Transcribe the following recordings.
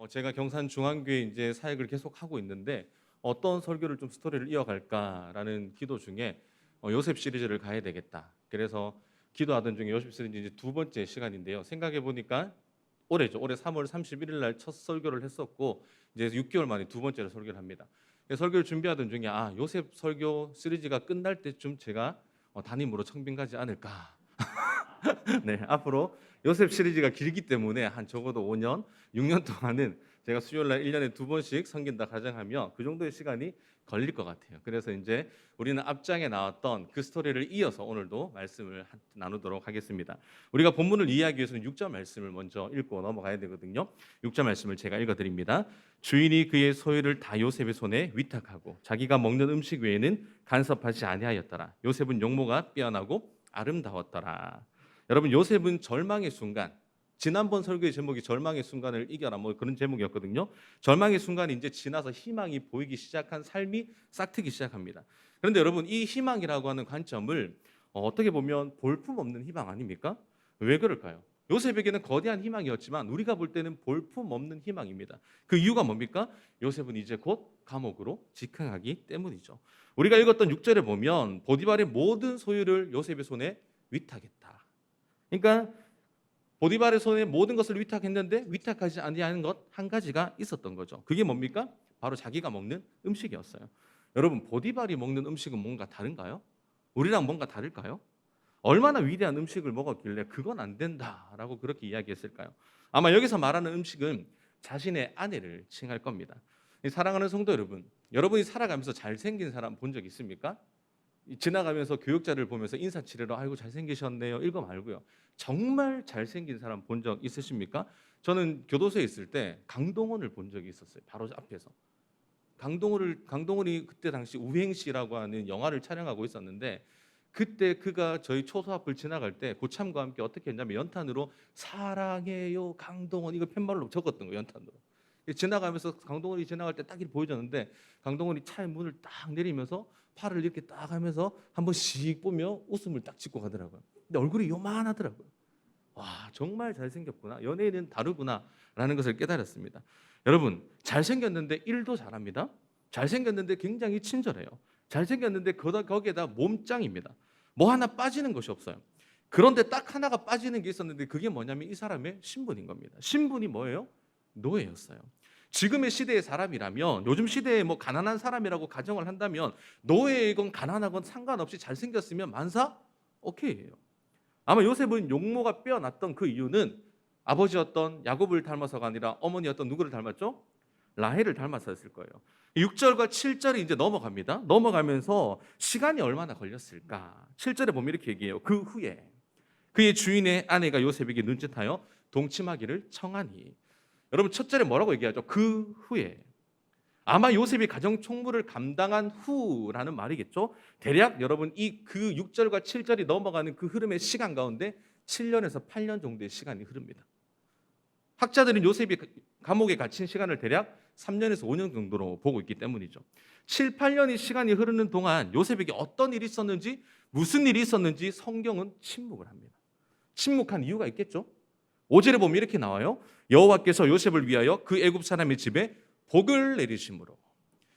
제가 경산중앙교회 이제 사역을 계속 하고 있는데 어떤 설교를 좀 스토리를 이어갈까라는 기도 중에 요셉 시리즈를 가야 되겠다. 그래서 기도하던 중에 요셉 시리즈 이제 두 번째 시간인데요. 생각해 보니까 올해죠. 올해 3월 31일 날 첫 설교를 했었고 이제 6개월 만에 두 번째로 설교를 합니다. 설교를 준비하던 중에 요셉 설교 시리즈가 끝날 때쯤 제가 담임으로 청빙 가지 않을까. 네, 앞으로 요셉 시리즈가 길기 때문에 한 적어도 5년, 6년 동안은 제가 수요일 날 1년에 두 번씩 섬긴다 가정하면 그 정도의 시간이 걸릴 것 같아요. 그래서 이제 우리는 앞장에 나왔던 그 스토리를 이어서 오늘도 말씀을 나누도록 하겠습니다. 우리가 본문을 이해하기 위해서는 6절 말씀을 먼저 읽고 넘어가야 되거든요. 6절 말씀을 제가 읽어드립니다. 주인이 그의 소유를 다 요셉의 손에 위탁하고 자기가 먹는 음식 외에는 간섭하지 아니하였더라. 요셉은 용모가 빼어나고 아름다웠더라. 여러분, 요셉은 절망의 순간, 지난번 설교의 제목이 절망의 순간을 이겨라 뭐 그런 제목이었거든요. 절망의 순간이 이제 지나서 희망이 보이기 시작한 삶이 싹트기 시작합니다. 그런데 여러분, 이 희망이라고 하는 관점을 어떻게 보면 볼품없는 희망 아닙니까? 왜 그럴까요? 요셉에게는 거대한 희망이었지만 우리가 볼 때는 볼품없는 희망입니다. 그 이유가 뭡니까? 요셉은 이제 곧 감옥으로 직행하기 때문이죠. 우리가 읽었던 6절에 보면 보디발의 모든 소유를 요셉의 손에 위탁했다. 그러니까 보디발의 손에 모든 것을 위탁했는데 위탁하지 아니하는 것 한 가지가 있었던 거죠. 그게 뭡니까? 바로 자기가 먹는 음식이었어요. 여러분, 보디발이 먹는 음식은 뭔가 다른가요? 우리랑 뭔가 다를까요? 얼마나 위대한 음식을 먹었길래 그건 안 된다라고 그렇게 이야기했을까요? 아마 여기서 말하는 음식은 자신의 아내를 칭할 겁니다. 사랑하는 성도 여러분, 여러분이 살아가면서 잘생긴 사람 본 적 있습니까? 지나가면서 교육자를 보면서 인사치레로 아이고 잘생기셨네요 이거 말고요. 정말 잘생긴 사람 본 적 있으십니까? 저는 교도소에 있을 때 강동원을 본 적이 있었어요. 바로 앞에서. 강동원이 그때 당시 우행시라고 하는 영화를 촬영하고 있었는데 그때 그가 저희 초소 앞을 지나갈 때 고참과 함께 어떻게 했냐면 연탄으로 사랑해요 강동원 이거 팻말로 적었던 거예요. 연탄으로. 지나가면서 강동원이 지나갈 때 딱 이렇게 보여줬는데 강동원이 차의 문을 딱 내리면서 팔을 이렇게 딱 하면서 한번 씩 보며 웃음을 딱 짓고 가더라고요. 근데 얼굴이 요만하더라고요. 와, 정말 잘생겼구나. 연예인은 다르구나라는 것을 깨달았습니다. 여러분, 잘생겼는데 일도 잘합니다. 잘생겼는데 굉장히 친절해요. 잘생겼는데 거기에다 몸짱입니다. 뭐 하나 빠지는 것이 없어요. 그런데 딱 하나가 빠지는 게 있었는데 그게 뭐냐면 이 사람의 신분인 겁니다. 신분이 뭐예요? 노예였어요. 지금의 시대의 사람이라면 요즘 시대에 뭐 가난한 사람이라고 가정을 한다면 노예이건 가난하건 상관없이 잘생겼으면 만사 오케이예요. 아마 요셉은 용모가 빼어났던 그 이유는 아버지였던 야곱을 닮아서가 아니라 어머니였던 누구를 닮았죠? 라헬을 닮아서였을 거예요. 6절과 7절이 이제 넘어갑니다. 넘어가면서 시간이 얼마나 걸렸을까? 7절에 보면 이렇게 얘기해요. 그 후에 그의 주인의 아내가 요셉에게 눈짓하여 동침하기를 청하니. 여러분, 첫 절에 뭐라고 얘기하죠? 그 후에. 아마 요셉이 가정 총무를 감당한 후라는 말이겠죠. 대략 여러분 이 그 6절과 7절이 넘어가는 그 흐름의 시간 가운데 7년에서 8년 정도의 시간이 흐릅니다. 학자들은 요셉이 감옥에 갇힌 시간을 대략 3년에서 5년 정도로 보고 있기 때문이죠. 7, 8년의 시간이 흐르는 동안 요셉에게 어떤 일이 있었는지 무슨 일이 있었는지 성경은 침묵을 합니다. 침묵한 이유가 있겠죠. 5절에 보면 이렇게 나와요. 여호와께서 요셉을 위하여 그 애굽 사람의 집에 복을 내리심으로.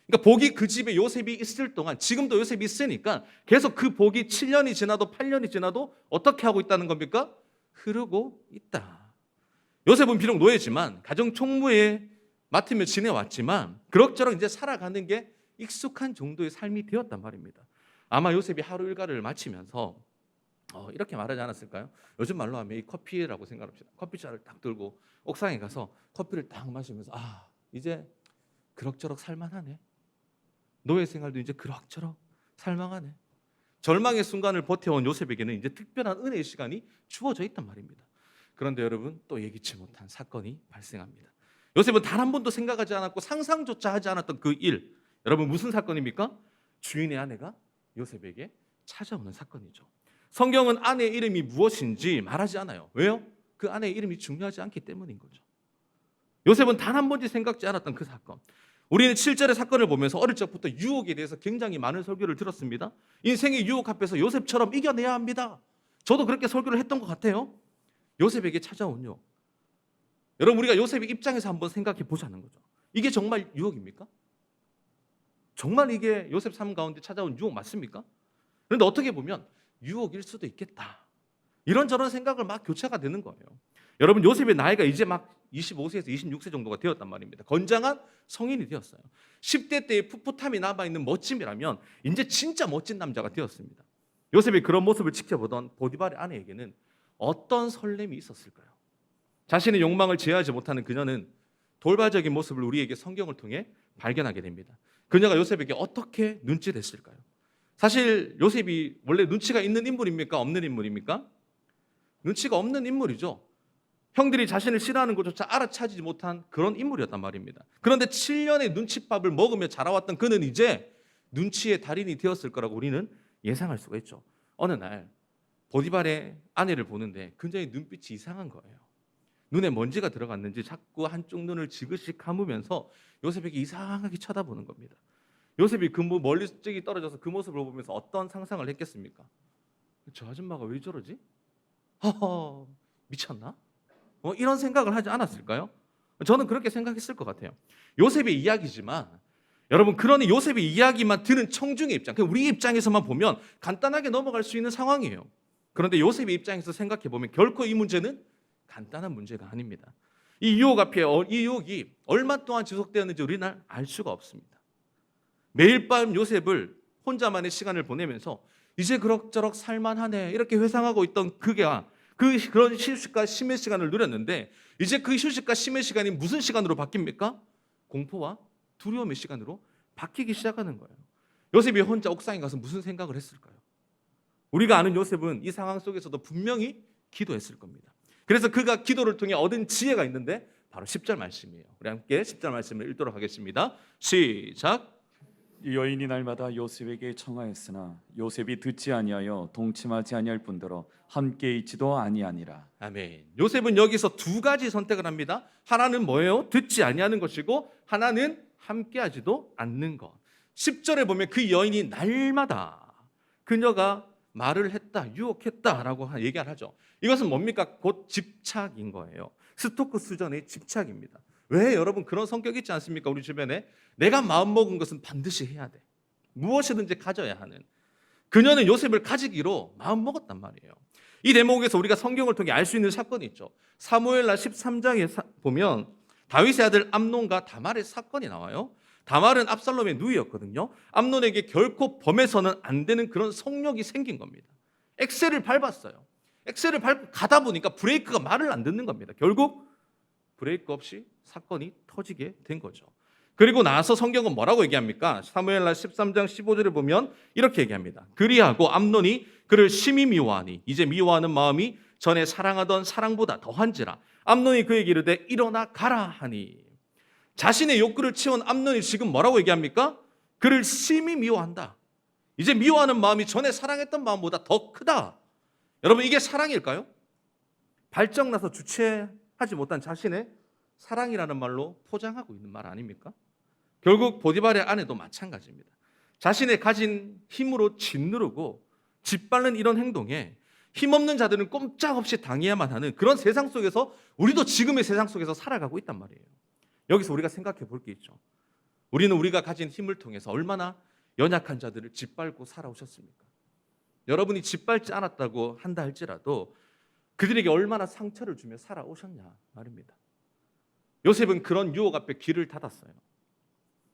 그러니까 복이 그 집에 요셉이 있을 동안 지금도 요셉이 있으니까 계속 그 복이 7년이 지나도 8년이 지나도 어떻게 하고 있다는 겁니까? 흐르고 있다. 요셉은 비록 노예지만 가정 총무에 맡으며 지내왔지만 그럭저럭 이제 살아가는 게 익숙한 정도의 삶이 되었단 말입니다. 아마 요셉이 하루 일과를 마치면서 이렇게 말하지 않았을까요? 요즘 말로 하면 이 커피라고 생각합시다. 커피잔을 딱 들고 옥상에 가서 커피를 딱 마시면서 이제 그럭저럭 살만하네. 노예 생활도 이제 그럭저럭 살만하네. 절망의 순간을 버텨온 요셉에게는 이제 특별한 은혜의 시간이 주어져 있단 말입니다. 그런데 여러분, 또 예기치 못한 사건이 발생합니다. 요셉은 단 한 번도 생각하지 않았고 상상조차 하지 않았던 그 일, 여러분 무슨 사건입니까? 주인의 아내가 요셉에게 찾아오는 사건이죠. 성경은 아내의 이름이 무엇인지 말하지 않아요. 왜요? 그 아내의 이름이 중요하지 않기 때문인 거죠. 요셉은 단 한 번도 생각지 않았던 그 사건. 우리는 7절의 사건을 보면서 어릴 적부터 유혹에 대해서 굉장히 많은 설교를 들었습니다. 인생의 유혹 앞에서 요셉처럼 이겨내야 합니다. 저도 그렇게 설교를 했던 것 같아요. 요셉에게 찾아온 유혹. 여러분 우리가 요셉의 입장에서 한번 생각해 보자는 거죠. 이게 정말 유혹입니까? 정말 이게 요셉 삶 가운데 찾아온 유혹 맞습니까? 그런데 어떻게 보면 유혹일 수도 있겠다. 이런저런 생각을 막 교차가 되는 거예요. 여러분 요셉의 나이가 이제 막 25세에서 26세 정도가 되었단 말입니다. 건장한 성인이 되었어요. 10대 때의 풋풋함이 남아있는 멋짐이라면 이제 진짜 멋진 남자가 되었습니다. 요셉의 그런 모습을 지켜보던 보디발의 아내에게는 어떤 설렘이 있었을까요? 자신의 욕망을 제어하지 못하는 그녀는 돌발적인 모습을 우리에게 성경을 통해 발견하게 됩니다. 그녀가 요셉에게 어떻게 눈치댔을까요? 사실 요셉이 원래 눈치가 있는 인물입니까? 없는 인물입니까? 눈치가 없는 인물이죠. 형들이 자신을 싫어하는 것조차 알아차지지 못한 그런 인물이었단 말입니다. 그런데 7년의 눈칫밥을 먹으며 자라왔던 그는 이제 눈치의 달인이 되었을 거라고 우리는 예상할 수가 있죠. 어느 날 보디발의 아내를 보는데 굉장히 눈빛이 이상한 거예요. 눈에 먼지가 들어갔는지 자꾸 한쪽 눈을 지그시 감으면서 요셉에게 이상하게 쳐다보는 겁니다. 요셉이 그 멀리 저기 떨어져서 그 모습을 보면서 어떤 상상을 했겠습니까? 저 아줌마가 왜 저러지? 허허, 미쳤나? 이런 생각을 하지 않았을까요? 저는 그렇게 생각했을 것 같아요. 요셉의 이야기지만 여러분 그러니 요셉의 이야기만 들은 청중의 입장, 우리 입장에서만 보면 간단하게 넘어갈 수 있는 상황이에요. 그런데 요셉의 입장에서 생각해 보면 결코 이 문제는 간단한 문제가 아닙니다. 이 유혹 앞에 이 유혹이 얼마 동안 지속되었는지 우리는 알 수가 없습니다. 매일 밤 요셉을 혼자만의 시간을 보내면서 이제 그럭저럭 살만하네 이렇게 회상하고 있던 그가 그런 휴식과 쉼의 시간을 누렸는데 이제 그 휴식과 쉼의 시간이 무슨 시간으로 바뀝니까? 공포와 두려움의 시간으로 바뀌기 시작하는 거예요. 요셉이 혼자 옥상에 가서 무슨 생각을 했을까요? 우리가 아는 요셉은 이 상황 속에서도 분명히 기도했을 겁니다. 그래서 그가 기도를 통해 얻은 지혜가 있는데 바로 10절 말씀이에요. 우리 함께 10절 말씀을 읽도록 하겠습니다. 시작. 이 여인이 날마다 요셉에게 청하였으나 요셉이 듣지 아니하여 동침하지 아니할 뿐더러 함께 있지도 아니하니라. 아멘. 요셉은 여기서 두 가지 선택을 합니다. 하나는 뭐예요? 듣지 아니하는 것이고 하나는 함께하지도 않는 것. 10절에 보면 그 여인이 날마다 그녀가 말을 했다, 유혹했다라고 얘기를 하죠. 이것은 뭡니까? 곧 집착인 거예요. 스토크 수준의 집착입니다. 왜 여러분 그런 성격 있지 않습니까? 우리 주변에 내가 마음먹은 것은 반드시 해야 돼. 무엇이든지 가져야 하는. 그녀는 요셉을 가지기로 마음먹었단 말이에요. 이 대목에서 우리가 성경을 통해 알 수 있는 사건이 있죠. 사무엘하 13장에 보면 다윗의 아들 암논과 다말의 사건이 나와요. 다말은 압살롬의 누이였거든요. 암논에게 결코 범해서는 안 되는 그런 성욕이 생긴 겁니다. 엑셀을 밟았어요. 엑셀을 밟고 가다 보니까 브레이크가 말을 안 듣는 겁니다. 결국 브레이크 없이 사건이 터지게 된 거죠. 그리고 나서 성경은 뭐라고 얘기합니까? 사무엘하 13장 15절에 보면 이렇게 얘기합니다. 그리하고 암논이 그를 심히 미워하니 이제 미워하는 마음이 전에 사랑하던 사랑보다 더한지라. 암논이 그에게 이르되 일어나 가라 하니. 자신의 욕구를 채운 암논이 지금 뭐라고 얘기합니까? 그를 심히 미워한다. 이제 미워하는 마음이 전에 사랑했던 마음보다 더 크다. 여러분 이게 사랑일까요? 발정나서 주체하지 못한 자신의 사랑이라는 말로 포장하고 있는 말 아닙니까? 결국 보디발의 아내도 마찬가지입니다. 자신의 가진 힘으로 짓누르고 짓밟는 이런 행동에 힘없는 자들은 꼼짝없이 당해야만 하는 그런 세상 속에서 우리도 지금의 세상 속에서 살아가고 있단 말이에요. 여기서 우리가 생각해 볼 게 있죠. 우리는 우리가 가진 힘을 통해서 얼마나 연약한 자들을 짓밟고 살아오셨습니까? 여러분이 짓밟지 않았다고 한다 할지라도 그들에게 얼마나 상처를 주며 살아오셨냐 말입니다. 요셉은 그런 유혹 앞에 귀를 닫았어요.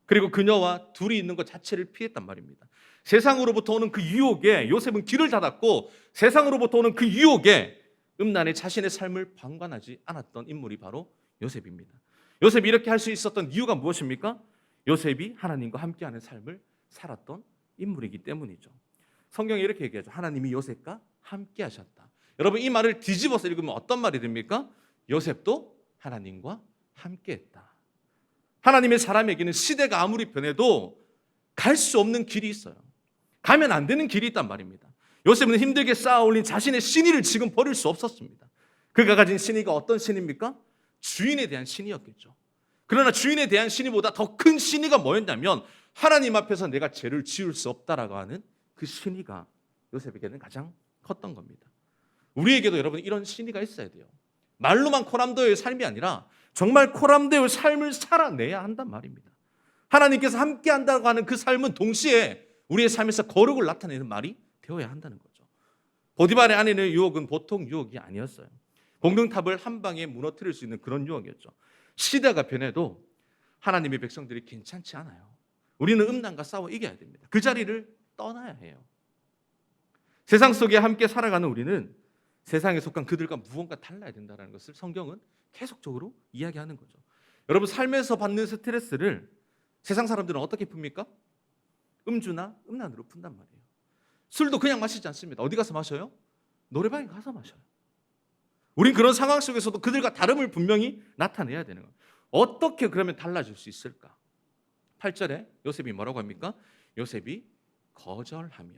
그리고 그녀와 둘이 있는 것 자체를 피했단 말입니다. 세상으로부터 오는 그 유혹에 요셉은 귀를 닫았고 세상으로부터 오는 그 유혹에 음란에 자신의 삶을 방관하지 않았던 인물이 바로 요셉입니다. 요셉이 이렇게 할 수 있었던 이유가 무엇입니까? 요셉이 하나님과 함께하는 삶을 살았던 인물이기 때문이죠. 성경이 이렇게 얘기하죠. 하나님이 요셉과 함께 하셨다. 여러분 이 말을 뒤집어서 읽으면 어떤 말이 됩니까? 요셉도 하나님과 함께 했다. 하나님의 사람에게는 시대가 아무리 변해도 갈 수 없는 길이 있어요. 가면 안 되는 길이 있단 말입니다. 요셉은 힘들게 쌓아 올린 자신의 신의를 지금 버릴 수 없었습니다. 그가 가진 신의가 어떤 신입니까? 주인에 대한 신의였겠죠. 그러나 주인에 대한 신의보다 더 큰 신의가 뭐였냐면 하나님 앞에서 내가 죄를 지을 수 없다라고 하는 그 신의가 요셉에게는 가장 컸던 겁니다. 우리에게도 여러분 이런 신의가 있어야 돼요. 말로만 코람도의 삶이 아니라 정말 코람되어 삶을 살아내야 한단 말입니다. 하나님께서 함께 한다고 하는 그 삶은 동시에 우리의 삶에서 거룩을 나타내는 말이 되어야 한다는 거죠. 보디발의 아내의 유혹은 보통 유혹이 아니었어요. 공동탑을 한 방에 무너뜨릴 수 있는 그런 유혹이었죠. 시대가 변해도 하나님의 백성들이 괜찮지 않아요. 우리는 음란과 싸워 이겨야 됩니다. 그 자리를 떠나야 해요. 세상 속에 함께 살아가는 우리는 세상에 속한 그들과 무언가 달라야 된다는 것을 성경은 계속적으로 이야기하는 거죠. 여러분, 삶에서 받는 스트레스를 세상 사람들은 어떻게 풉니까? 음주나 음란으로 푼단 말이에요. 술도 그냥 마시지 않습니다. 어디 가서 마셔요? 노래방에 가서 마셔요. 우린 그런 상황 속에서도 그들과 다름을 분명히 나타내야 되는 거예요. 어떻게 그러면 달라질 수 있을까? 8절에 요셉이 뭐라고 합니까? 요셉이 거절하며.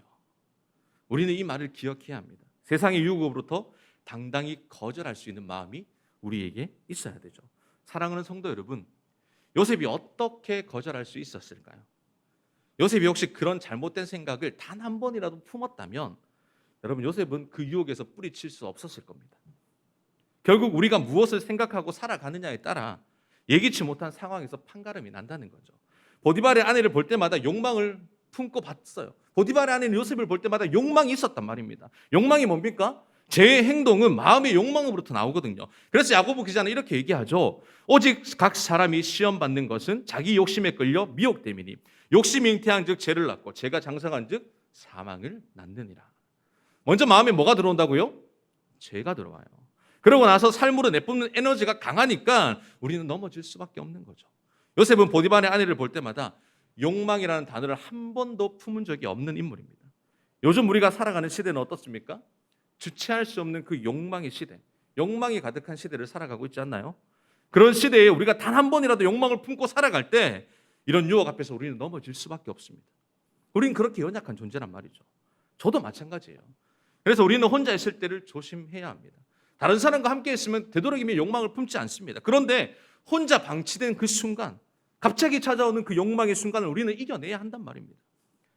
우리는 이 말을 기억해야 합니다. 세상의 유혹으로부터 당당히 거절할 수 있는 마음이 우리에게 있어야 되죠. 사랑하는 성도 여러분, 요셉이 어떻게 거절할 수 있었을까요? 요셉이 혹시 그런 잘못된 생각을 단 한 번이라도 품었다면 여러분, 요셉은 그 유혹에서 뿌리칠 수 없었을 겁니다. 결국 우리가 무엇을 생각하고 살아가느냐에 따라 예기치 못한 상황에서 판가름이 난다는 거죠. 보디발의 아내를 볼 때마다 욕망을 품고 봤어요. 보디발의 아내는 요셉을 볼 때마다 욕망이 있었단 말입니다. 욕망이 뭡니까? 제 행동은 마음의 욕망으로부터 나오거든요. 그래서 야고보 기자는 이렇게 얘기하죠. 오직 각 사람이 시험 받는 것은 자기 욕심에 끌려 미혹됨이니 욕심이 잉태한 즉 죄를 낳고 죄가 장성한 즉 사망을 낳느니라. 먼저 마음에 뭐가 들어온다고요? 죄가 들어와요. 그러고 나서 삶으로 내뿜는 에너지가 강하니까 우리는 넘어질 수밖에 없는 거죠. 요셉은 보디발의 아내를 볼 때마다 욕망이라는 단어를 한 번도 품은 적이 없는 인물입니다. 요즘 우리가 살아가는 시대는 어떻습니까? 주체할 수 없는 그 욕망의 시대, 욕망이 가득한 시대를 살아가고 있지 않나요? 그런 시대에 우리가 단 한 번이라도 욕망을 품고 살아갈 때 이런 유혹 앞에서 우리는 넘어질 수밖에 없습니다. 우리는 그렇게 연약한 존재란 말이죠. 저도 마찬가지예요. 그래서 우리는 혼자 있을 때를 조심해야 합니다. 다른 사람과 함께 있으면 되도록이면 욕망을 품지 않습니다. 그런데 혼자 방치된 그 순간, 갑자기 찾아오는 그 욕망의 순간을 우리는 이겨내야 한단 말입니다.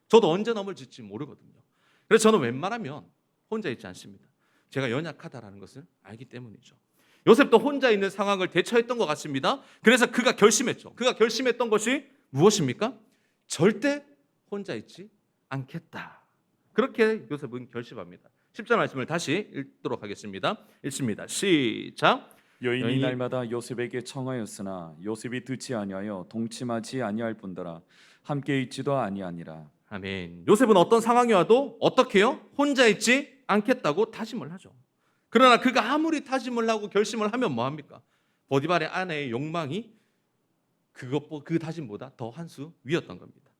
저도 언제 넘어질지 모르거든요. 그래서 저는 웬만하면 혼자 있지 않습니다. 제가 연약하다라는 것을 알기 때문이죠. 요셉도 혼자 있는 상황을 대처했던 것 같습니다. 그래서 그가 결심했죠. 그가 결심했던 것이 무엇입니까? 절대 혼자 있지 않겠다. 그렇게 요셉은 결심합니다. 10절 말씀을 다시 읽도록 하겠습니다. 읽습니다. 시작. 여인이 날마다 요셉에게 청하였으나 요셉이 듣지 아니하여 동침하지 아니할 뿐더러 함께 있지도 아니하니라. 아멘. 요셉은 어떤 상황이 와도 어떻게 해요? 혼자 있지 않겠다고 다짐을 하죠. 그러나 그가 아무리 다짐을 하고 결심을 하면 뭐합니까? 보디발의 아내의 욕망이 그 다짐보다 더 한 수 위였던 겁니다.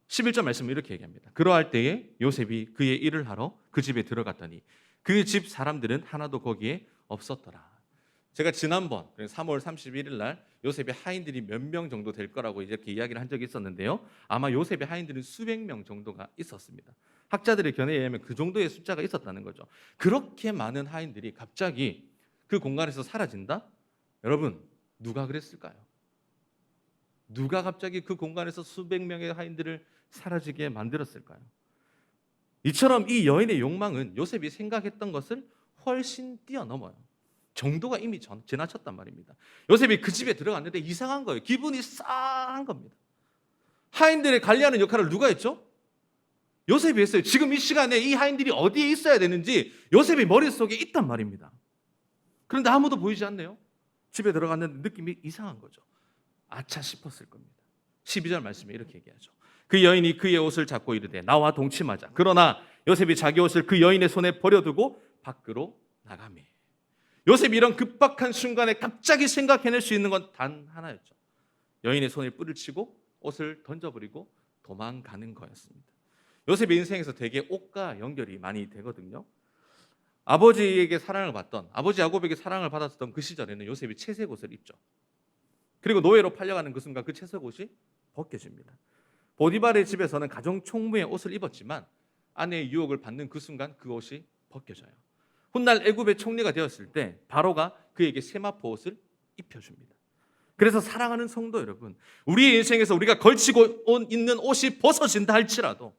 11절 말씀을 이렇게 얘기합니다. 그러할 때에 요셉이 그의 일을 하러 그 집에 들어갔더니 그 집 사람들은 하나도 거기에 없었더라. 제가 지난번 3월 31일 날 요셉의 하인들이 몇 명 정도 될 거라고 이렇게 이야기를 한 적이 있었는데요. 아마 요셉의 하인들은 수백 명 정도가 있었습니다. 학자들의 견해에 의하면 그 정도의 숫자가 있었다는 거죠. 그렇게 많은 하인들이 갑자기 그 공간에서 사라진다? 여러분, 누가 그랬을까요? 누가 갑자기 그 공간에서 수백 명의 하인들을 사라지게 만들었을까요? 이처럼 이 여인의 욕망은 요셉이 생각했던 것을 훨씬 뛰어넘어요. 정도가 이미 지나쳤단 말입니다. 요셉이 그 집에 들어갔는데 이상한 거예요. 기분이 싸한 겁니다. 하인들의 관리하는 역할을 누가 했죠? 요셉이 했어요. 지금 이 시간에 이 하인들이 어디에 있어야 되는지 요셉의 머릿속에 있단 말입니다. 그런데 아무도 보이지 않네요. 집에 들어갔는데 느낌이 이상한 거죠. 아차 싶었을 겁니다. 12절 말씀에 이렇게 얘기하죠. 그 여인이 그의 옷을 잡고 이르되 나와 동침하자. 그러나 요셉이 자기 옷을 그 여인의 손에 버려두고 밖으로 나가매. 요셉이 이런 급박한 순간에 갑자기 생각해낼 수 있는 건 단 하나였죠. 여인의 손에 뿔을 치고 옷을 던져버리고 도망가는 거였습니다. 요셉의 인생에서 되게 옷과 연결이 많이 되거든요. 아버지에게 사랑을 받던, 아버지 야곱에게 사랑을 받았던 그 시절에는 요셉이 채색 옷을 입죠. 그리고 노예로 팔려가는 그 순간 그 채색 옷이 벗겨집니다. 보디발의 집에서는 가정 총무의 옷을 입었지만 아내의 유혹을 받는 그 순간 그 옷이 벗겨져요. 훗날 애굽의 총리가 되었을 때 바로가 그에게 세마포 옷을 입혀줍니다. 그래서 사랑하는 성도 여러분, 우리의 인생에서 우리가 걸치고 있는 옷이 벗어진다 할지라도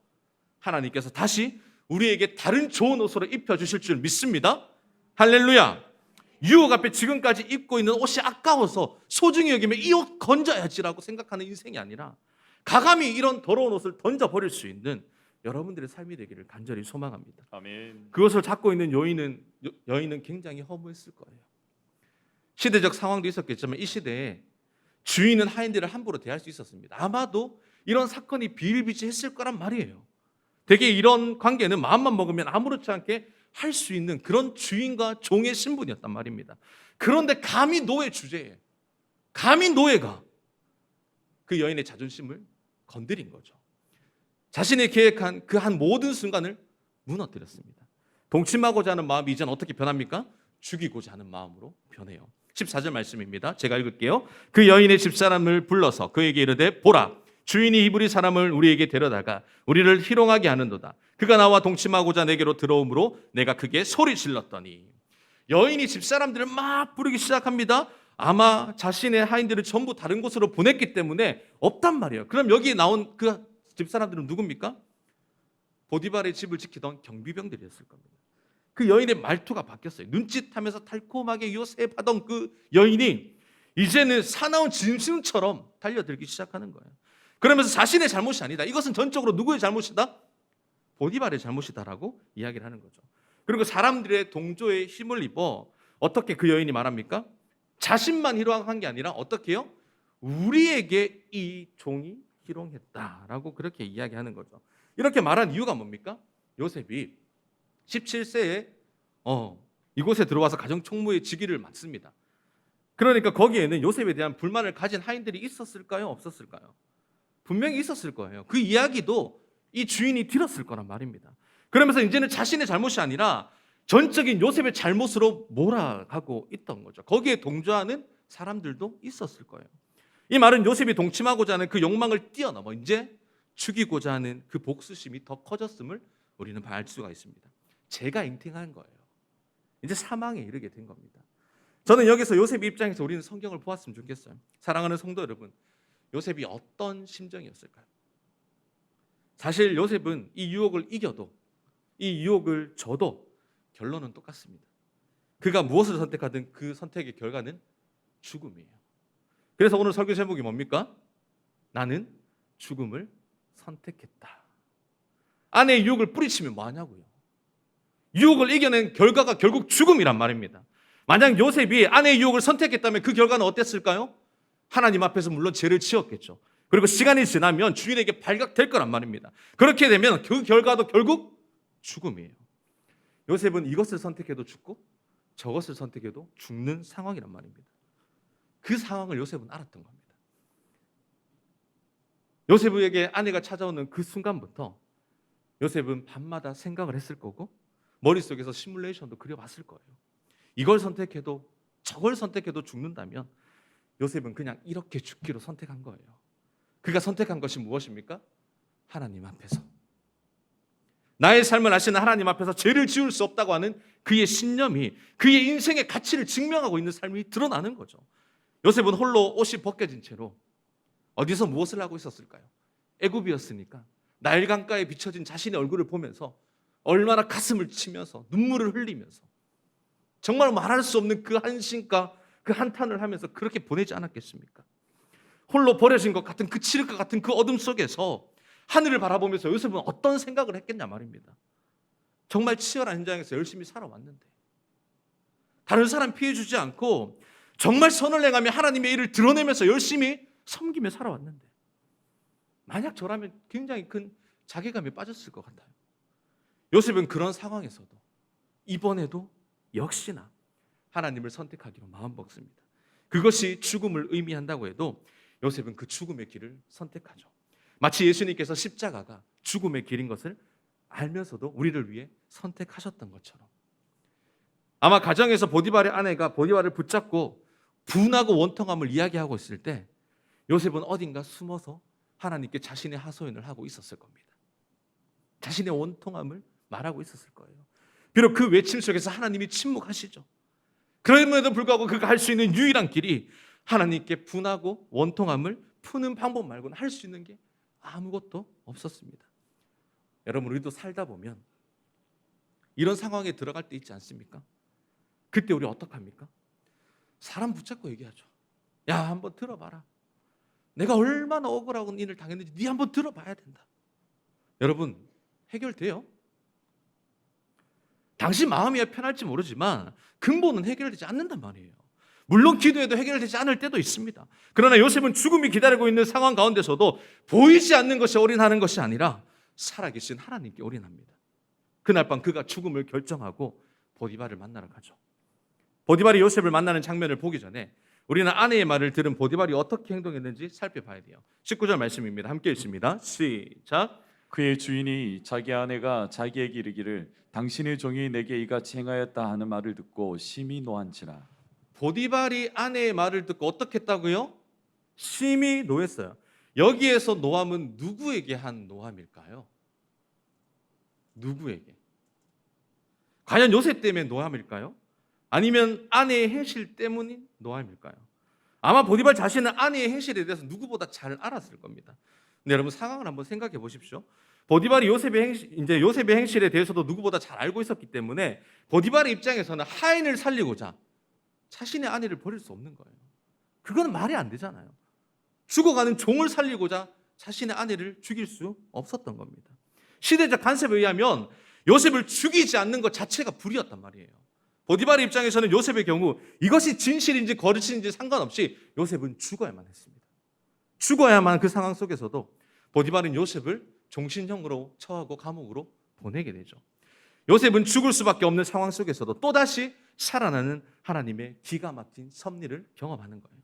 하나님께서 다시 우리에게 다른 좋은 옷으로 입혀주실 줄 믿습니다. 할렐루야. 유혹 앞에 지금까지 입고 있는 옷이 아까워서 소중히 여기면 이 옷 건져야지라고 생각하는 인생이 아니라 가감히 이런 더러운 옷을 던져버릴 수 있는 여러분들의 삶이 되기를 간절히 소망합니다. 아멘. 그것을 잡고 있는 여인은 굉장히 허무했을 거예요. 시대적 상황도 있었겠지만 이 시대에 주인은 하인들을 함부로 대할 수 있었습니다. 아마도 이런 사건이 비일비재했을 거란 말이에요. 되게 이런 관계는 마음만 먹으면 아무렇지 않게 할 수 있는 그런 주인과 종의 신분이었단 말입니다. 그런데 감히 노예 주제에, 감히 노예가 그 여인의 자존심을 건드린 거죠. 자신이 계획한 그 한 모든 순간을 무너뜨렸습니다. 동침하고자 하는 마음이 이제는 어떻게 변합니까? 죽이고자 하는 마음으로 변해요. 14절 말씀입니다. 제가 읽을게요. 그 여인의 집사람을 불러서 그에게 이르되 보라, 주인이 히브리 사람을 우리에게 데려다가 우리를 희롱하게 하는도다. 그가 나와 동침하고자 내게로 들어오므로 내가 크게 소리 질렀더니. 여인이 집사람들을 막 부르기 시작합니다. 아마 자신의 하인들을 전부 다른 곳으로 보냈기 때문에 없단 말이에요. 그럼 여기 나온 그 집사람들은 누굽니까? 보디발의 집을 지키던 경비병들이었을 겁니다. 그 여인의 말투가 바뀌었어요. 눈짓하면서 달콤하게 요셉하던 그 여인이 이제는 사나운 짐승처럼 달려들기 시작하는 거예요. 그러면서 자신의 잘못이 아니다, 이것은 전적으로 누구의 잘못이다? 보디발의 잘못이다라고 이야기를 하는 거죠. 그리고 사람들의 동조에 힘을 입어 어떻게 그 여인이 말합니까? 자신만 희롱한 게 아니라 어떻게 해요? 우리에게 이 종이 희롱했다라고 그렇게 이야기하는 거죠. 이렇게 말한 이유가 뭡니까? 요셉이 17세에 이곳에 들어와서 가정총무의 직위를 맡습니다. 그러니까 거기에는 요셉에 대한 불만을 가진 하인들이 있었을까요? 없었을까요? 분명히 있었을 거예요. 그 이야기도 이 주인이 들었을 거란 말입니다. 그러면서 이제는 자신의 잘못이 아니라 전적인 요셉의 잘못으로 몰아가고 있던 거죠. 거기에 동조하는 사람들도 있었을 거예요. 이 말은 요셉이 동침하고자 하는 그 욕망을 뛰어넘어 이제 죽이고자 하는 그 복수심이 더 커졌음을 우리는 알 수가 있습니다. 죄가 잉태한 거예요. 이제 사망에 이르게 된 겁니다. 저는 여기서 요셉의 입장에서 우리는 성경을 보았으면 좋겠어요. 사랑하는 성도 여러분, 요셉이 어떤 심정이었을까요? 사실 요셉은 이 유혹을 이겨도, 이 유혹을 져도 결론은 똑같습니다. 그가 무엇을 선택하든 그 선택의 결과는 죽음이에요. 그래서 오늘 설교 제목이 뭡니까? 나는 죽음을 선택했다. 아내의 유혹을 뿌리치면 뭐하냐고요. 유혹을 이겨낸 결과가 결국 죽음이란 말입니다. 만약 요셉이 아내의 유혹을 선택했다면 그 결과는 어땠을까요? 하나님 앞에서 물론 죄를 지었겠죠. 그리고 시간이 지나면 주인에게 발각될 거란 말입니다. 그렇게 되면 그 결과도 결국 죽음이에요. 요셉은 이것을 선택해도 죽고 저것을 선택해도 죽는 상황이란 말입니다. 그 상황을 요셉은 알았던 겁니다. 요셉에게 아내가 찾아오는 그 순간부터 요셉은 밤마다 생각을 했을 거고 머릿속에서 시뮬레이션도 그려봤을 거예요. 이걸 선택해도 저걸 선택해도 죽는다면 요셉은 그냥 이렇게 죽기로 선택한 거예요. 그가 선택한 것이 무엇입니까? 하나님 앞에서. 나의 삶을 아시는 하나님 앞에서 죄를 지을 수 없다고 하는 그의 신념이 그의 인생의 가치를 증명하고 있는 삶이 드러나는 거죠. 요셉은 홀로 옷이 벗겨진 채로 어디서 무엇을 하고 있었을까요? 애굽이었으니까 나일 강가에 비춰진 자신의 얼굴을 보면서 얼마나 가슴을 치면서 눈물을 흘리면서 정말 말할 수 없는 그 한심과 그 한탄을 하면서 그렇게 보내지 않았겠습니까? 홀로 버려진 것 같은 그 칠흑과 같은 그 어둠 속에서 하늘을 바라보면서 요셉은 어떤 생각을 했겠냐 말입니다. 정말 치열한 현장에서 열심히 살아왔는데 다른 사람 피해주지 않고 정말 선을 행하며 하나님의 일을 드러내면서 열심히 섬기며 살아왔는데 만약 저라면 굉장히 큰 자괴감에 빠졌을 것 같아요. 요셉은 그런 상황에서도 이번에도 역시나 하나님을 선택하기로 마음먹습니다. 그것이 죽음을 의미한다고 해도 요셉은 그 죽음의 길을 선택하죠. 마치 예수님께서 십자가가 죽음의 길인 것을 알면서도 우리를 위해 선택하셨던 것처럼 아마 가정에서 보디발의 아내가 보디발을 붙잡고 분하고 원통함을 이야기하고 있을 때 요셉은 어딘가 숨어서 하나님께 자신의 하소연을 하고 있었을 겁니다. 자신의 원통함을 말하고 있었을 거예요. 비록 그 외침 속에서 하나님이 침묵하시죠. 그럼에도 불구하고 그가 할 수 있는 유일한 길이 하나님께 분하고 원통함을 푸는 방법 말고는 할 수 있는 게 아무것도 없었습니다. 여러분, 우리도 살다 보면 이런 상황에 들어갈 때 있지 않습니까? 그때 우리 어떡합니까? 사람 붙잡고 얘기하죠. 야, 한번 들어봐라. 내가 얼마나 억울하고 일을 당했는지 네 한번 들어봐야 된다. 여러분, 해결돼요? 당신 마음이 편할지 모르지만 근본은 해결되지 않는단 말이에요. 물론 기도해도 해결되지 않을 때도 있습니다. 그러나 요셉은 죽음이 기다리고 있는 상황 가운데서도 보이지 않는 것에 올인하는 것이 아니라 살아계신 하나님께 올인합니다. 그날 밤 그가 죽음을 결정하고 보디발을 만나러 가죠. 보디발이 요셉을 만나는 장면을 보기 전에 우리는 아내의 말을 들은 보디발이 어떻게 행동했는지 살펴봐야 돼요. 19절 말씀입니다. 함께 읽습니다. 시작. 그의 주인이 자기 아내가 자기에게 이르기를 당신의 종이 내게 이같이 행하였다 하는 말을 듣고 심히 노한지라. 보디발이 아내의 말을 듣고 어떻게 했다고요? 심히 노했어요. 여기에서 노함은 누구에게 한 노함일까요? 누구에게? 과연 요셉 때문에 노함일까요? 아니면 아내의 행실 때문인 노함일까요? 아마 보디발 자신은 아내의 행실에 대해서 누구보다 잘 알았을 겁니다. 근데 여러분 상황을 한번 생각해 보십시오. 보디발이 요셉의 행실에 대해서도 누구보다 잘 알고 있었기 때문에 보디발의 입장에서는 하인을 살리고자 자신의 아내를 버릴 수 없는 거예요. 그건 말이 안 되잖아요. 죽어가는 종을 살리고자 자신의 아내를 죽일 수 없었던 겁니다. 시대적 관습에 의하면 요셉을 죽이지 않는 것 자체가 불이었단 말이에요. 보디발의 입장에서는 요셉의 경우 이것이 진실인지 거짓인지 상관없이 요셉은 죽어야만 했습니다. 죽어야만 그 상황 속에서도 보디발은 요셉을 종신형으로 처하고 감옥으로 보내게 되죠. 요셉은 죽을 수밖에 없는 상황 속에서도 또다시 살아나는 하나님의 기가 막힌 섭리를 경험하는 거예요.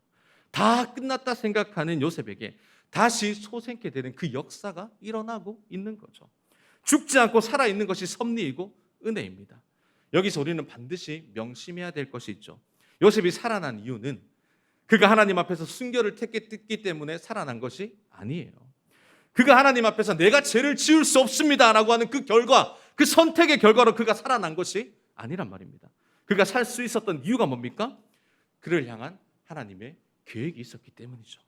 다 끝났다 생각하는 요셉에게 다시 소생케 되는 그 역사가 일어나고 있는 거죠. 죽지 않고 살아있는 것이 섭리이고 은혜입니다. 여기서 우리는 반드시 명심해야 될 것이 있죠. 요셉이 살아난 이유는 그가 하나님 앞에서 순결을 택했기 때문에 살아난 것이 아니에요. 그가 하나님 앞에서 내가 죄를 지을 수 없습니다라고 하는 그 결과, 그 선택의 결과로 그가 살아난 것이 아니란 말입니다. 그가 살 수 있었던 이유가 뭡니까? 그를 향한 하나님의 계획이 있었기 때문이죠.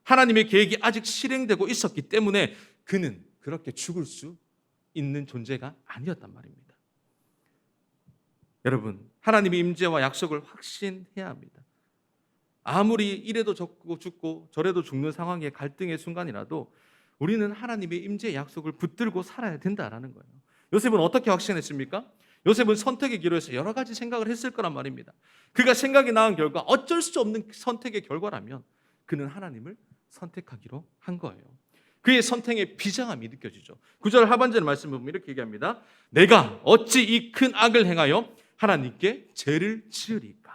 하나님의 계획이 아직 실행되고 있었기 때문에 그는 그렇게 죽을 수 있는 존재가 아니었단 말입니다. 여러분, 하나님의 임재와 약속을 확신해야 합니다. 아무리 이래도 죽고 저래도 죽는 상황의 갈등의 순간이라도 우리는 하나님의 임재의 약속을 붙들고 살아야 된다라는 거예요. 요셉은 어떻게 확신했습니까? 요셉은 선택의 기로에서 여러 가지 생각을 했을 거란 말입니다. 그가 생각이 나은 결과 어쩔 수 없는 선택의 결과라면 그는 하나님을 선택하기로 한 거예요. 그의 선택의 비장함이 느껴지죠. 9절 하반절 말씀 보면 이렇게 얘기합니다. 내가 어찌 이 큰 악을 행하여 하나님께 죄를 지으리까?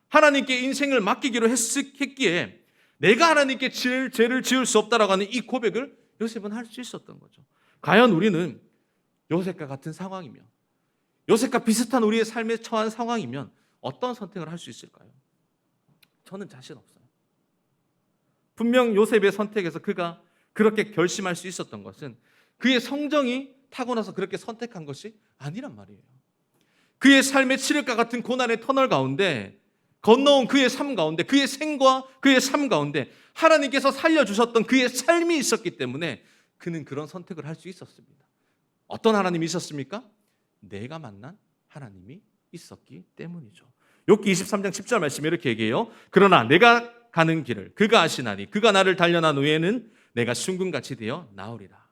하나님께 인생을 맡기기로 했기에 내가 하나님께 죄를 지을 수 없다라고 하는 이 고백을 요셉은 할 수 있었던 거죠. 과연 우리는 요셉과 같은 상황이면, 요셉과 비슷한 우리의 삶에 처한 상황이면 어떤 선택을 할 수 있을까요? 저는 자신 없어요. 분명 요셉의 선택에서 그가 그렇게 결심할 수 있었던 것은 그의 성정이 타고나서 그렇게 선택한 것이 아니란 말이에요. 그의 삶의 칠흑과 같은 고난의 터널 가운데 건너온 그의 삶 가운데, 그의 생과 그의 삶 가운데 하나님께서 살려주셨던 그의 삶이 있었기 때문에 그는 그런 선택을 할 수 있었습니다. 어떤 하나님이 있었습니까? 내가 만난 하나님이 있었기 때문이죠. 욥기 23장 10절 말씀에 이렇게 얘기해요. 그러나 내가 가는 길을 그가 아시나니 그가 나를 단련한 후에는 내가 순금같이 되어 나으리라.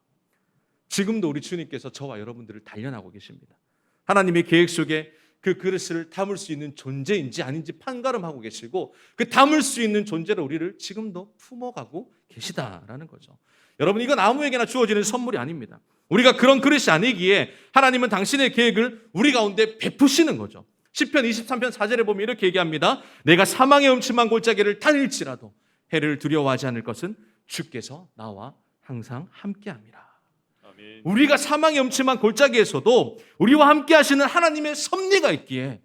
지금도 우리 주님께서 저와 여러분들을 단련하고 계십니다. 하나님의 계획 속에 그 그릇을 담을 수 있는 존재인지 아닌지 판가름하고 계시고 그 담을 수 있는 존재로 우리를 지금도 품어가고 계시다라는 거죠. 여러분, 이건 아무에게나 주어지는 선물이 아닙니다. 우리가 그런 그릇이 아니기에 하나님은 당신의 계획을 우리 가운데 베푸시는 거죠. 시편 23편 4절에 보면 이렇게 얘기합니다. 내가 사망의 음침한 골짜기를 다닐지라도 해를 두려워하지 않을 것은 주께서 나와 항상 함께함이라. 아멘. 우리가 사망의 음침한 골짜기에서도 우리와 함께 하시는 하나님의 섭리가 있기에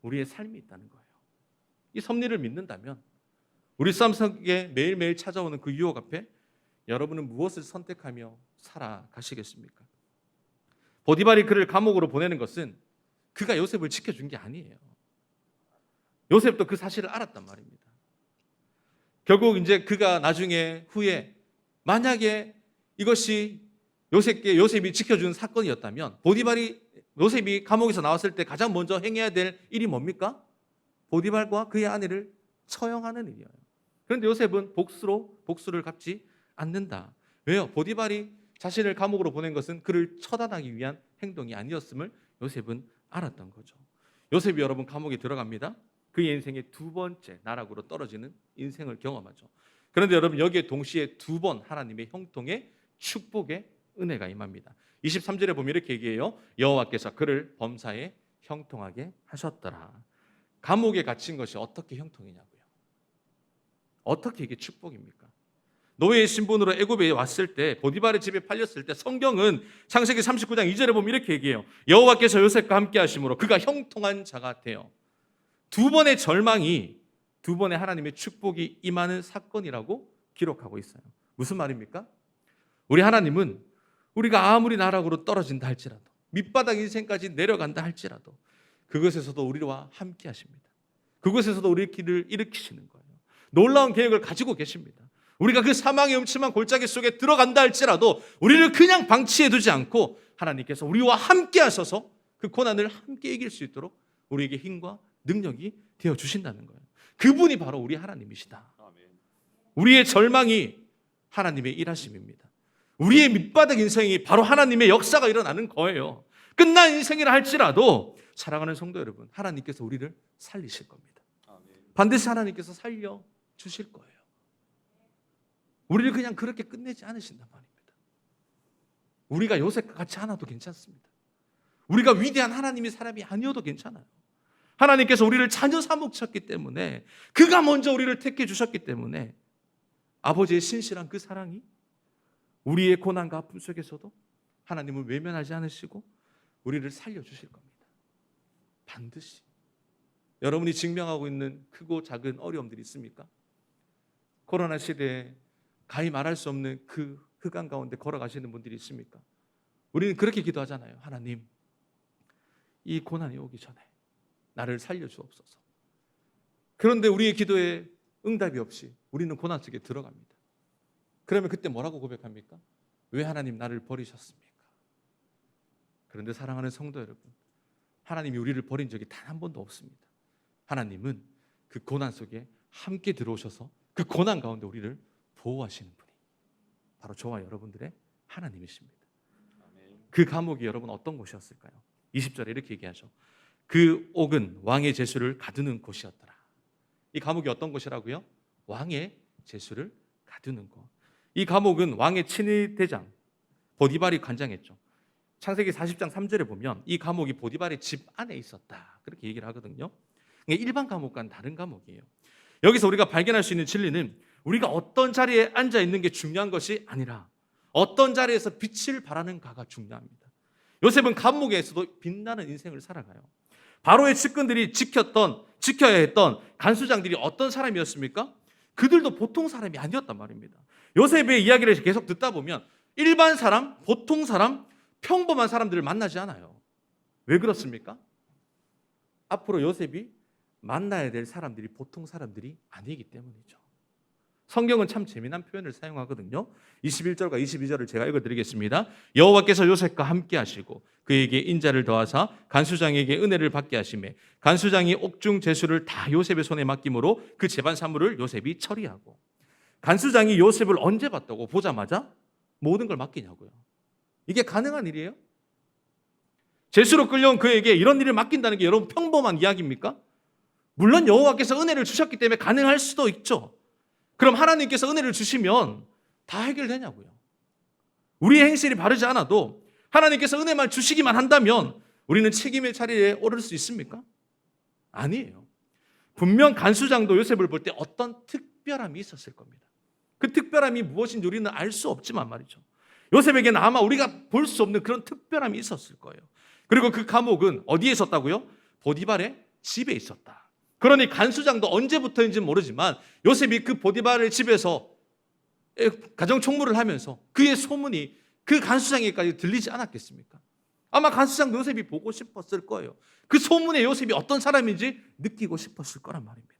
우리의 삶이 있다는 거예요. 이 섭리를 믿는다면 우리 삶 속에 매일매일 찾아오는 그 유혹 앞에 여러분은 무엇을 선택하며 살아가시겠습니까? 보디발이 그를 감옥으로 보내는 것은 그가 요셉을 지켜준 게 아니에요. 요셉도 그 사실을 알았단 말입니다. 결국 이제 그가 나중에 후에 만약에 이것이 요셉이 지켜준 사건이었다면 보디발이 요셉이 감옥에서 나왔을 때 가장 먼저 행해야 될 일이 뭡니까? 보디발과 그의 아내를 처형하는 일이에요. 그런데 요셉은 복수를 갚지 않는다. 왜요? 보디발이 자신을 감옥으로 보낸 것은 그를 처단하기 위한 행동이 아니었음을 요셉은 알았던 거죠. 요셉이 여러분 감옥에 들어갑니다. 그의 인생의 두 번째 나락으로 떨어지는 인생을 경험하죠. 그런데 여러분 여기에 동시에 두 번 하나님의 형통의 축복의 은혜가 임합니다. 23절에 보면 이렇게 얘기해요. 여호와께서 그를 범사에 형통하게 하셨더라. 감옥에 갇힌 것이 어떻게 형통이냐고요. 어떻게 이게 축복입니까? 노예의 신분으로 애굽에 왔을 때, 보디발의 집에 팔렸을 때 성경은 창세기 39장 2절에 보면 이렇게 얘기해요. 여호와께서 요셉과 함께 하심으로 그가 형통한 자가 되어. 두 번의 절망이 두 번의 하나님의 축복이 임하는 사건이라고 기록하고 있어요. 무슨 말입니까? 우리 하나님은 우리가 아무리 나락으로 떨어진다 할지라도, 밑바닥 인생까지 내려간다 할지라도 그것에서도 우리와 함께 하십니다. 그것에서도 우리의 길을 일으키시는 거예요. 놀라운 계획을 가지고 계십니다. 우리가 그 사망의 음침한 골짜기 속에 들어간다 할지라도 우리를 그냥 방치해 두지 않고 하나님께서 우리와 함께 하셔서 그 고난을 함께 이길 수 있도록 우리에게 힘과 능력이 되어 주신다는 거예요. 그분이 바로 우리 하나님이시다. 우리의 절망이 하나님의 일하심입니다. 우리의 밑바닥 인생이 바로 하나님의 역사가 일어나는 거예요. 끝난 인생이라 할지라도 사랑하는 성도 여러분, 하나님께서 우리를 살리실 겁니다. 반드시 하나님께서 살려 주실 거예요. 우리를 그냥 그렇게 끝내지 않으신단 말입니다. 우리가 요셉과 같이 않아도 괜찮습니다. 우리가 위대한 하나님의 사람이 아니어도 괜찮아요. 하나님께서 우리를 자녀 삼으셨기 때문에, 그가 먼저 우리를 택해 주셨기 때문에 아버지의 신실한 그 사랑이 우리의 고난과 아픔 속에서도 하나님을 외면하지 않으시고 우리를 살려주실 겁니다. 반드시. 여러분이 직면하고 있는 크고 작은 어려움들이 있습니까? 코로나 시대에 가히 말할 수 없는 그 흑암 가운데 걸어가시는 분들이 있습니까? 우리는 그렇게 기도하잖아요. 하나님, 이 고난이 오기 전에 나를 살려주옵소서. 그런데 우리의 기도에 응답이 없이 우리는 고난 속에 들어갑니다. 그러면 그때 뭐라고 고백합니까? 왜 하나님 나를 버리셨습니까? 그런데 사랑하는 성도 여러분, 하나님이 우리를 버린 적이 단 한 번도 없습니다. 하나님은 그 고난 속에 함께 들어오셔서 그 고난 가운데 우리를 보호하시는 분이 바로 저와 여러분들의 하나님이십니다. 그 감옥이 여러분 어떤 곳이었을까요? 20절에 이렇게 얘기하죠. 그 옥은 왕의 제수를 가두는 곳이었더라. 이 감옥이 어떤 곳이라고요? 왕의 제수를 가두는 곳. 이 감옥은 왕의 친위 대장 보디발이 관장했죠. 창세기 40장 3절에 보면 이 감옥이 보디발의 집 안에 있었다, 그렇게 얘기를 하거든요. 일반 감옥과는 다른 감옥이에요. 여기서 우리가 발견할 수 있는 진리는 우리가 어떤 자리에 앉아 있는 게 중요한 것이 아니라 어떤 자리에서 빛을 발하는가가 중요합니다. 요셉은 감옥에서도 빛나는 인생을 살아가요. 바로의 측근들이 지켜야 했던 간수장들이 어떤 사람이었습니까? 그들도 보통 사람이 아니었단 말입니다. 요셉의 이야기를 계속 듣다 보면 일반 사람, 보통 사람, 평범한 사람들을 만나지 않아요. 왜 그렇습니까? 앞으로 요셉이 만나야 될 사람들이 보통 사람들이 아니기 때문이죠. 성경은 참 재미난 표현을 사용하거든요. 21절과 22절을 제가 읽어드리겠습니다. 여호와께서 요셉과 함께 하시고 그에게 인자를 더하사 간수장에게 은혜를 받게 하시매 간수장이 옥중 제수를 다 요셉의 손에 맡김으로 그 재반 사물을 요셉이 처리하고. 간수장이 요셉을 언제 봤다고? 보자마자 모든 걸 맡기냐고요. 이게 가능한 일이에요? 제수로 끌려온 그에게 이런 일을 맡긴다는 게 여러분 평범한 이야기입니까? 물론 여호와께서 은혜를 주셨기 때문에 가능할 수도 있죠. 그럼 하나님께서 은혜를 주시면 다 해결되냐고요. 우리의 행실이 바르지 않아도 하나님께서 은혜만 주시기만 한다면 우리는 책임의 자리에 오를 수 있습니까? 아니에요. 분명 간수장도 요셉을 볼 때 어떤 특별함이 있었을 겁니다. 그 특별함이 무엇인지 우리는 알 수 없지만 말이죠. 요셉에게는 아마 우리가 볼 수 없는 그런 특별함이 있었을 거예요. 그리고 그 감옥은 어디에 있었다고요? 보디발의 집에 있었다. 그러니 간수장도 언제부터인지는 모르지만 요셉이 그 보디발의 집에서 가정 총무를 하면서 그의 소문이 그 간수장에게까지 들리지 않았겠습니까? 아마 간수장도 요셉이 보고 싶었을 거예요. 그 소문에 요셉이 어떤 사람인지 느끼고 싶었을 거란 말입니다.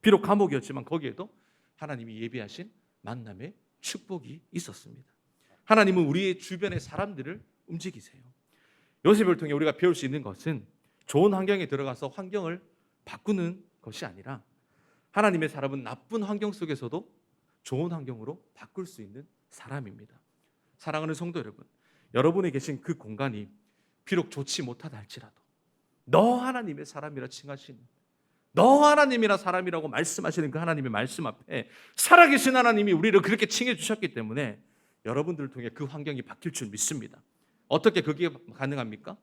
비록 감옥이었지만 거기에도 하나님이 예비하신 만남의 축복이 있었습니다. 하나님은 우리의 주변의 사람들을 움직이세요. 요셉을 통해 우리가 배울 수 있는 것은 좋은 환경에 들어가서 환경을 바꾸는 것이 아니라 하나님의 사람은 나쁜 환경 속에서도 좋은 환경으로 바꿀 수 있는 사람입니다. 사랑하는 성도 여러분, 여러분이 계신 그 공간이 비록 좋지 못하다 할지라도 너 하나님의 사람이라 칭하시는, 너 하나님이라 사람이라고 말씀하시는 그 하나님의 말씀 앞에 살아계신 하나님이 우리를 그렇게 칭해 주셨기 때문에 여러분들을 통해 그 환경이 바뀔 줄 믿습니다. 어떻게 그게 가능합니까?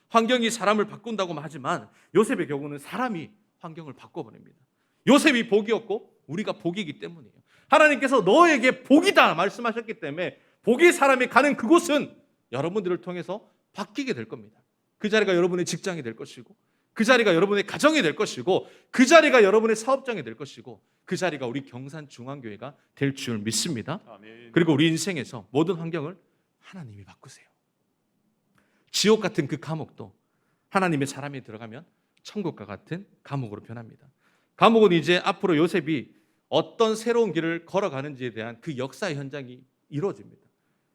환경이 사람을 바꾼다고 하지만 요셉의 경우는 사람이 환경을 바꿔버립니다. 요셉이 복이었고 우리가 복이기 때문이에요. 하나님께서 너에게 복이다 말씀하셨기 때문에 복의 사람이 가는 그곳은 여러분들을 통해서 바뀌게 될 겁니다. 그 자리가 여러분의 직장이 될 것이고, 그 자리가 여러분의 가정이 될 것이고, 그 자리가 여러분의 사업장이 될 것이고, 그 자리가 우리 경산중앙교회가 될 줄 믿습니다. 아멘. 그리고 우리 인생에서 모든 환경을 하나님이 바꾸세요. 지옥 같은 그 감옥도 하나님의 사람이 들어가면 천국과 같은 감옥으로 변합니다. 감옥은 이제 앞으로 요셉이 어떤 새로운 길을 걸어가는지에 대한 그 역사의 현장이 이루어집니다.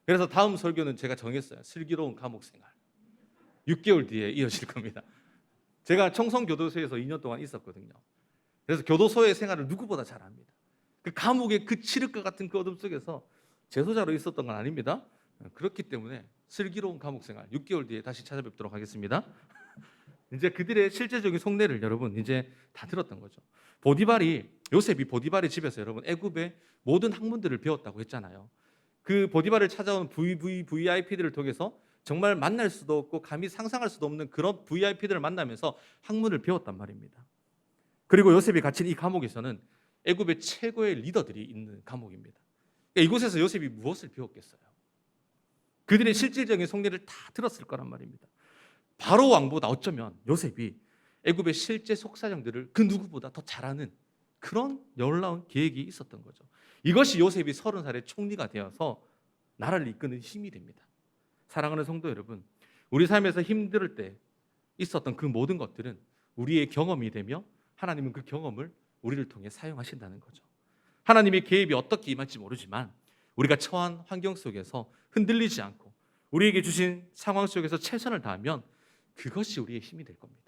그래서 다음 설교는 제가 정했어요. 슬기로운 감옥 생활. 6개월 뒤에 이어질 겁니다. 제가 청송교도소에서 2년 동안 있었거든요. 그래서 교도소의 생활을 누구보다 잘 압니다. 그 감옥의 그 칠흑과 같은 그 어둠 속에서 재소자로 있었던 건 아닙니다. 그렇기 때문에 슬기로운 감옥 생활 6개월 뒤에 다시 찾아뵙도록 하겠습니다. 이제 그들의 실제적인 속내를 여러분 이제 다 들었던 거죠. 요셉이 보디발의 집에서 여러분 애굽의 모든 학문들을 배웠다고 했잖아요. 그 보디발을 찾아온 VIP들을 통해서 정말 만날 수도 없고 감히 상상할 수도 없는 그런 VIP들을 만나면서 학문을 배웠단 말입니다. 그리고 요셉이 갇힌 이 감옥에서는 애굽의 최고의 리더들이 있는 감옥입니다. 그러니까 이곳에서 요셉이 무엇을 배웠겠어요? 그들의 실질적인 속내를 다 들었을 거란 말입니다. 바로 왕보다 어쩌면 요셉이 애굽의 실제 속사정들을 그 누구보다 더 잘 아는 그런 놀라운 계획이 있었던 거죠. 이것이 요셉이 30살에 총리가 되어서 나라를 이끄는 힘이 됩니다. 사랑하는 성도 여러분, 우리 삶에서 힘들 때 있었던 그 모든 것들은 우리의 경험이 되며 하나님은 그 경험을 우리를 통해 사용하신다는 거죠. 하나님의 개입이 어떻게 임할지 모르지만 우리가 처한 환경 속에서 흔들리지 않고 우리에게 주신 상황 속에서 최선을 다하면 그것이 우리의 힘이 될 겁니다.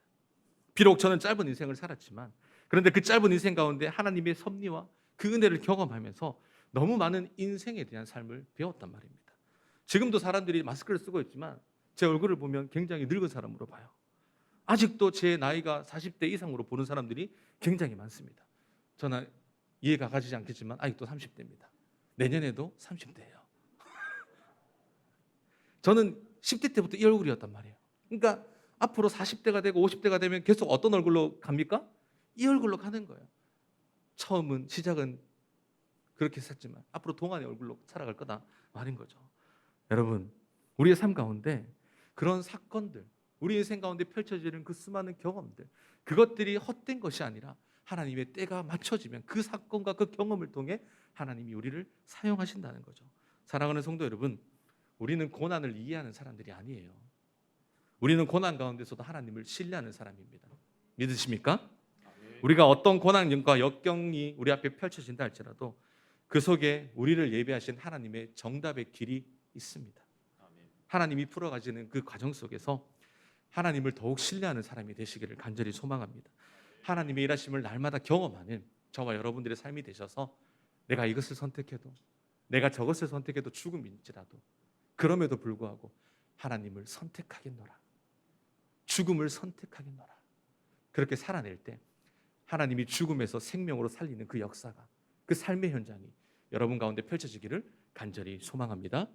비록 저는 짧은 인생을 살았지만 그런데 그 짧은 인생 가운데 하나님의 섭리와 그 은혜를 경험하면서 너무 많은 인생에 대한 삶을 배웠단 말입니다. 지금도 사람들이 마스크를 쓰고 있지만 제 얼굴을 보면 굉장히 늙은 사람으로 봐요. 아직도 제 나이가 40대 이상으로 보는 사람들이 굉장히 많습니다. 저는 이해가 가지 않겠지만 아직도 30대입니다. 내년에도 30대예요. 저는 10대 때부터 이 얼굴이었단 말이에요. 그러니까 앞으로 40대가 되고 50대가 되면 계속 어떤 얼굴로 갑니까? 이 얼굴로 가는 거예요. 시작은 그렇게 샀지만 앞으로 동안의 얼굴로 살아갈 거다 말인 거죠. 여러분, 우리의 삶 가운데 그런 사건들, 우리 인생 가운데 펼쳐지는 그 수많은 경험들, 그것들이 헛된 것이 아니라 하나님의 때가 맞춰지면 그 사건과 그 경험을 통해 하나님이 우리를 사용하신다는 거죠. 사랑하는 성도 여러분, 우리는 고난을 이해하는 사람들이 아니에요. 우리는 고난 가운데서도 하나님을 신뢰하는 사람입니다. 믿으십니까? 우리가 어떤 고난과 역경이 우리 앞에 펼쳐진다 할지라도 그 속에 우리를 예배하신 하나님의 정답의 길이 있습니다. 하나님이 풀어가시는 그 과정 속에서 하나님을 더욱 신뢰하는 사람이 되시기를 간절히 소망합니다. 하나님의 일하심을 날마다 경험하는 저와 여러분들의 삶이 되셔서 내가 이것을 선택해도 내가 저것을 선택해도 죽음일지라도 그럼에도 불구하고 하나님을 선택하겠노라, 죽음을 선택하겠노라, 그렇게 살아낼 때 하나님이 죽음에서 생명으로 살리는 그 역사가, 그 삶의 현장이 여러분 가운데 펼쳐지기를 간절히 소망합니다.